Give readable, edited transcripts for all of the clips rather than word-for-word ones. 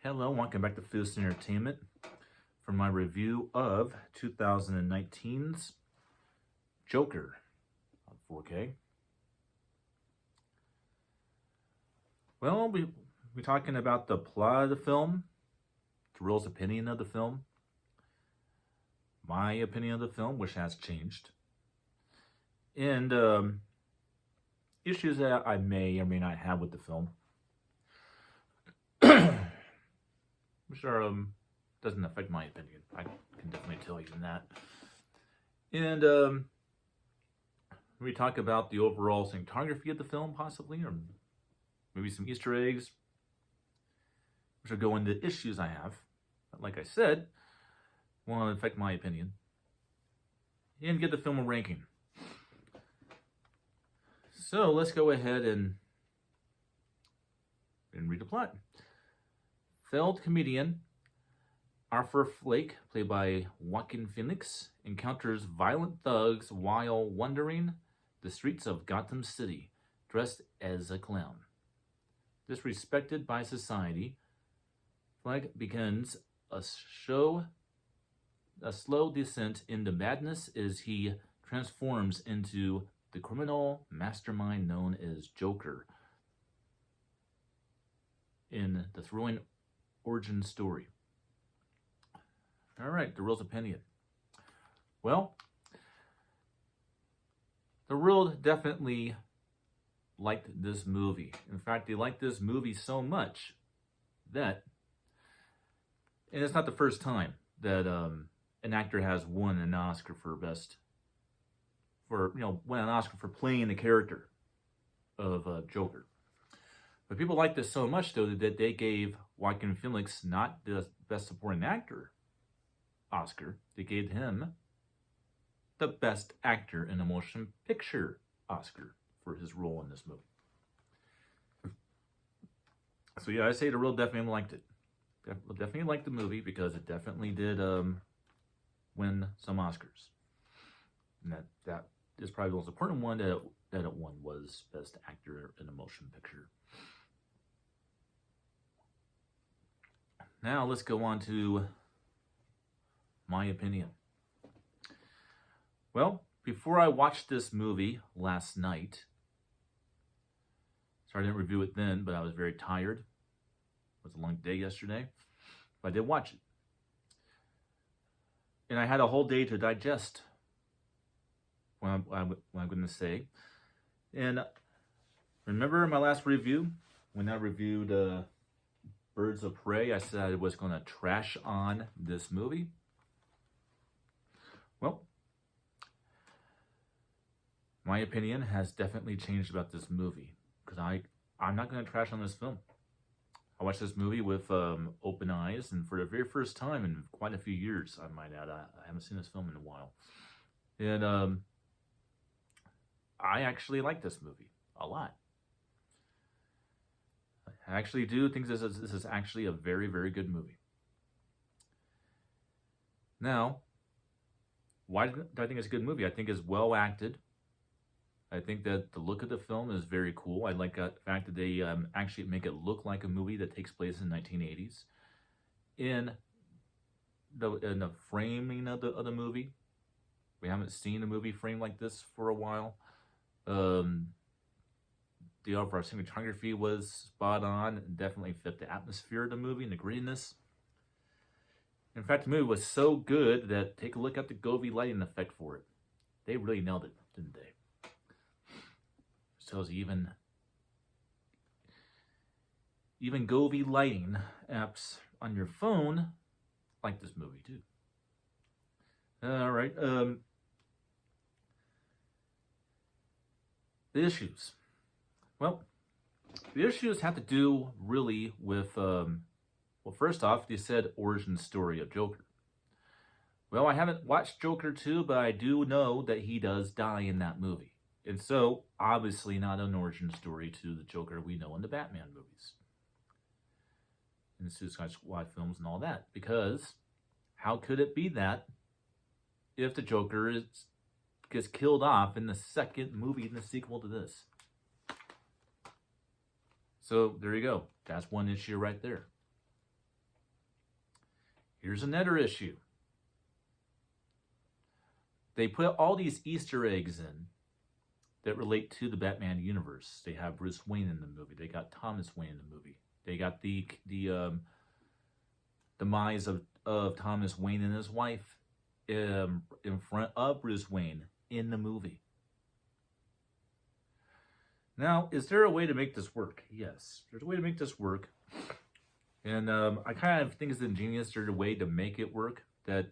Hello, welcome back to Foost Entertainment for my review of 2019's Joker on 4K. Well, we're talking about the plot of the film, Terrell's opinion of the film, my opinion of the film, which has changed, and issues that I may or may not have with the film. Which are, doesn't affect my opinion. I can definitely tell you that. And we talk about the overall cinematography of the film, possibly, or maybe some Easter eggs, which will go into issues I have. But like I said, won't affect my opinion. And get the film a ranking. So let's go ahead and read the plot. Failed comedian Arthur Fleck, played by Joaquin Phoenix, encounters violent thugs while wandering the streets of Gotham City, dressed as a clown. Disrespected by society, Fleck begins a slow descent into madness as he transforms into the criminal mastermind known as Joker in the thrilling origin story. All right, the Real's opinion. Well, the Real definitely liked this movie. In fact, they liked this movie so much that, and it's not the first time that an actor has won an Oscar for won an Oscar for playing the character of Joker. But people liked this so much, though, that they gave Joaquin Phoenix not the Best Supporting Actor Oscar. They gave him the Best Actor in a Motion Picture Oscar for his role in this movie. So yeah, I say the Real definitely liked it. Definitely liked the movie because it definitely did win some Oscars. And that is probably the most important one that it won was Best Actor in a Motion Picture. Now let's go on to my opinion. Well, before I watched this movie last night, sorry I didn't review it then, but I was very tired. It was a long day yesterday, but I did watch it. And I had a whole day to digest what I'm going to say. And remember my last review, when I reviewed Birds of Prey, I said I was going to trash on this movie. Well, my opinion has definitely changed about this movie because I'm not going to trash on this film. I watched this movie with open eyes, and for the very first time in quite a few years, I might add, I haven't seen this film in a while. And I actually like this movie a lot. I actually do think this is actually a very, very good movie. Now, why do I think it's a good movie? I think it's well acted. I think that the look of the film is very cool. I like the fact that they actually make it look like a movie that takes place in the 1980s. In the framing of the movie, we haven't seen a movie framed like this for a while. The overall cinematography was spot on and definitely fit the atmosphere of the movie and the grittiness. In fact, the movie was so good that take a look at the Govee lighting effect for it. They really nailed it, didn't they? So even Govee lighting apps on your phone like this movie too. All right. The issues. Well, the issues have to do really with, well, first off, they said origin story of Joker. Well, I haven't watched Joker 2, but I do know that he does die in that movie. And so, obviously not an origin story to the Joker we know in the Batman movies. And the Suicide Squad films and all that. Because, how could it be that if the Joker gets killed off in the second movie in the sequel to this? So there you go. That's one issue right there. here's another issue. They put all these Easter eggs in that relate to the Batman universe. They have Bruce Wayne in the movie. They got Thomas Wayne in the movie. They got the demise of Thomas Wayne and his wife in front of Bruce Wayne in the movie. Now, is there a way to make this work? Yes, there's a way to make this work. And I kind of think it's ingenious. There's a way to make it work that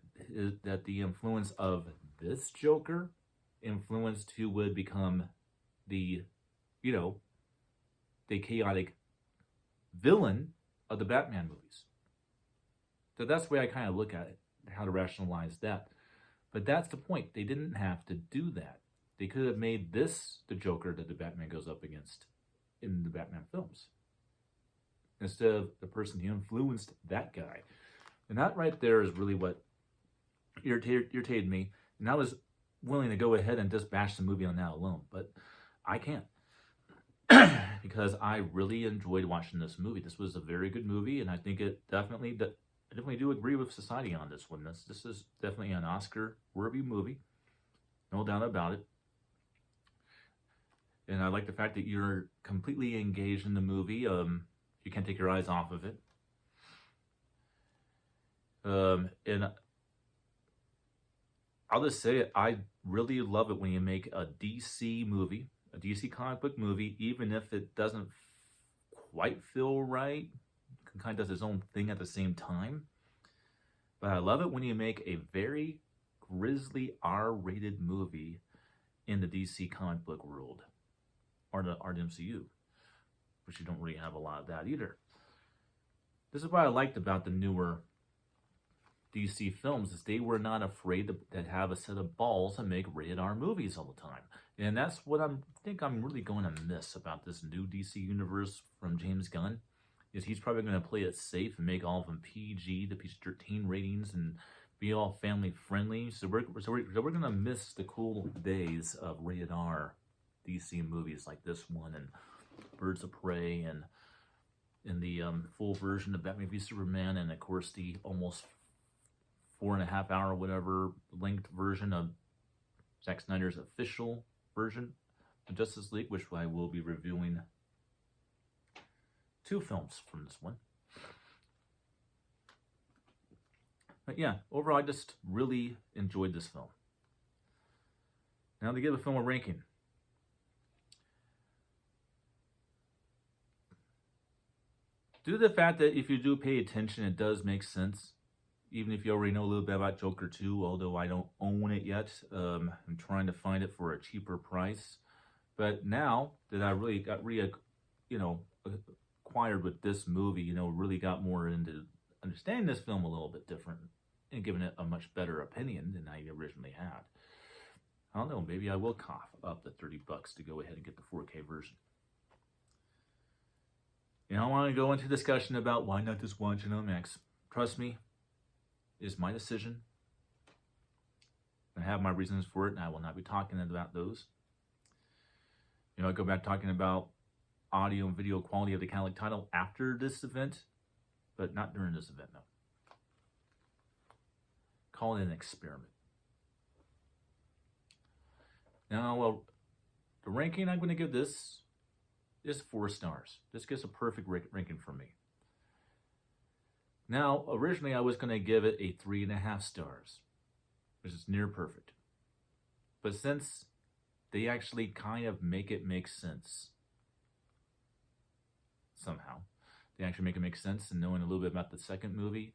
the influence of this Joker influenced who would become the, the chaotic villain of the Batman movies. So that's the way I kind of look at it, how to rationalize that. But that's the point. They didn't have to do that. They could have made this the Joker that the Batman goes up against in the Batman films, instead of the person who influenced that guy. And that right there is really what irritated me. And I was willing to go ahead and just bash the movie on that alone, but I can't. Because I really enjoyed watching this movie. This was a very good movie, and I think I definitely do agree with Society on this one. This is definitely an Oscar-worthy movie, no doubt about it. And I like the fact that you're completely engaged in the movie. You can't take your eyes off of it. And I'll just say it, I really love it when you make a DC movie, a DC comic book movie, even if it doesn't quite feel right, it kind of does its own thing at the same time. But I love it when you make a very grisly R-rated movie in the DC comic book world, or the MCU, which you don't really have a lot of that either. This is what I liked about the newer DC films, is they were not afraid to have a set of balls and make rated R movies all the time. And that's what I think I'm really going to miss about this new DC universe from James Gunn, is he's probably going to play it safe and make all of them PG to PG-13 ratings and be all family friendly. So we're going to miss the cool days of rated R DC movies like this one and Birds of Prey and in the full version of Batman v Superman, and of course the almost 4.5 hour whatever length version of Zack Snyder's official version of Justice League, which I will be reviewing 2 films from this one. But yeah, overall I just really enjoyed this film. Now to give a film a ranking. Due to the fact that if you do pay attention, it does make sense. Even if you already know a little bit about Joker 2, although I don't own it yet. I'm trying to find it for a cheaper price. But now that I really got acquired with this movie, really got more into understanding this film a little bit different and giving it a much better opinion than I originally had. I don't know, maybe I will cough up the $30 to go ahead and get the 4K version. I don't want to go into discussion about why not just watch it on Max. Trust me, it is my decision. I have my reasons for it, and I will not be talking about those. I go back talking about audio and video quality of the Catholic title after this event, but not during this event, no. Call it an experiment. Now, well, the ranking I'm going to give this is 4 stars. This gets a perfect ranking for me. Now, originally I was going to give it a 3.5 stars, which is near perfect. But since they actually kind of make it make sense, somehow, they actually make it make sense, and knowing a little bit about the second movie,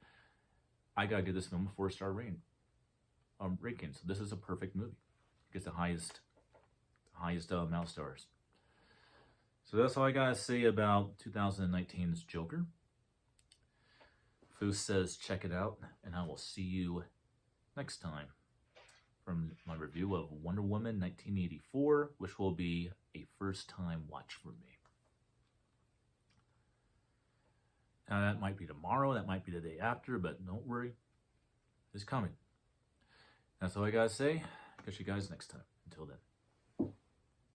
I gotta give this film a 4-star ranking. So this is a perfect movie. It gets the highest amount of stars. So that's all I gotta say about 2019's Joker. Foose says check it out, and I will see you next time from my review of Wonder Woman 1984, which will be a first-time watch for me. Now that might be tomorrow, that might be the day after, but don't worry, it's coming. That's all I gotta say. Catch you guys next time. Until then.